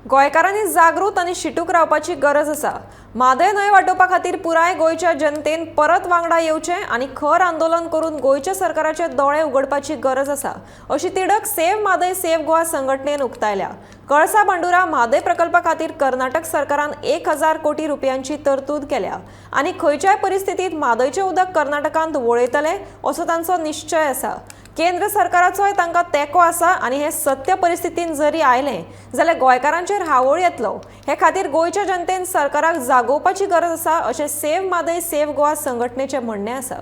गोंयकारांनी जागृत आणि शिटूक रावपाची गरज आसा। म्हादय न्हंय वाटोवपा खातीर पुराय गोंयच्या जनतेन परत वांगडा येवचें आनी खर आंदोलन करून गोंयच्या सरकाराचे दोळे उगडपाची गरज आसा, अशी तिडक सेव्ह म्हादय सेव्ह गोवा संघटनेन उक्तायल्या। कळसा बांडुरा म्हादय प्रकल्पा खातीर कर्नाटक सरकारान 1000 कोटी रुपयांची तरतूद केल्या आनी खंयच्याय परिस्थितीत म्हादयचें उदक कर्नाटकांत वळयतले असो तांचो निश्चय आसा। केंद्र सरकाराचोय तांकां तेंको आसा आनी हे सत्य परिस्थितीन जरी आयलें जाल्यार गोंयकारांचेर हावळ येतलो। हे खातीर गोंयच्या जनतेन सरकाराक जागोवपाची गरज आसा, अशें सेव्ह म्हादय सेव्ह गोवा संघटनेचें म्हणणें आसा।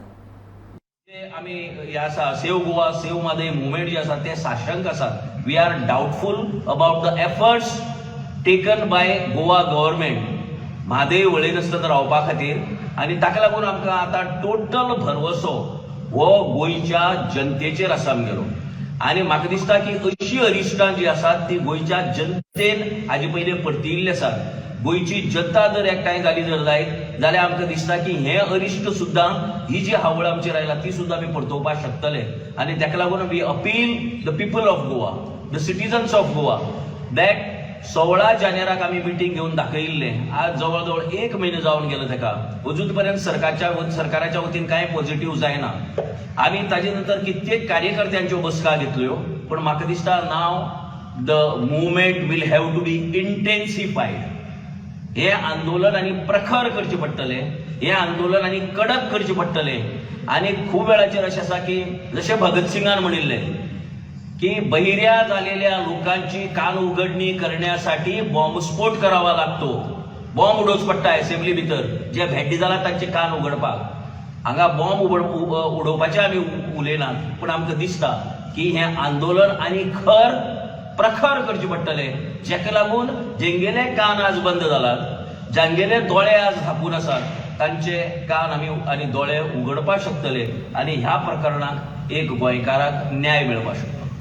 आमी हे आसा save Goa save Mhadei movement जे आसा ते साशंक आसात। We are doubtful about the efforts taken by Goa government Mhadei वळयनासतना रावपा खातीर, आनी ताका लागून आमकां आतां टोटल भरवसो हो गोंयच्या जनतेचेर आसा आमगेलो। आनी म्हाका दिसता की अशी अरिश्टां जी आसात ती गोंयच्या जनतेन हाजे पयलीं परतिल्ली आसात। गोंयची जनता जर एकठांय जाली जर जायत जाल्यार आमकां दिसता की हे अरिश्ट सुद्दां ही जी हावळ आमचेर आयला ती सुद्दां आमी परतोवपाक शकतले। आनी ताका लागून we appeal the people of Goa, the citizens of Goa, that 16 जानेराक आमी मिटींग घेवन दाखयिल्ले। आज जवळ जवळ 1 म्हयनो जावन गेलो ताका, अजून पर्यंत सरकाराच्या वतीन कांय पॉझिटिव्ह जायना। आमी ताजे नंतर कित्येक कार्यकर्त्यांच्यो बसका घेतल्यो, पण म्हाका दिसता नाव the movement will have to be intensified. हे आंदोलन आनी प्रखर करचे पडटले, हे आंदोलन आनी कडक करचे पडटले। आनी खूब वेळाचेर अशें आसा की जशें भगत सिंगान म्हणिल्ले की बहिऱ्या झालेल्या लोकांची कान उघडणी करण्यासाठी बॉम्बस्फोट करावा लागतो। बॉम्ब उडोवच पडटा असेंब्ली भितर, जे भेड्डी जाला तांचे कान उघडपाक। हांगा बॉम्ब उडोवपाचे आमी उलयनात, पण आमकां दिसता की हे आंदोलन आनी खर प्रखर करचे पडटले, जेका लागून जेंगेले कान आज बंद जालात, जांगेले दोळे आज धापून आसात, तांचे कान आमी आनी दोळे उघडपाक शकतले आनी ह्या प्रकरणाक एक गोंयकाराक न्याय मेळपाक शकता।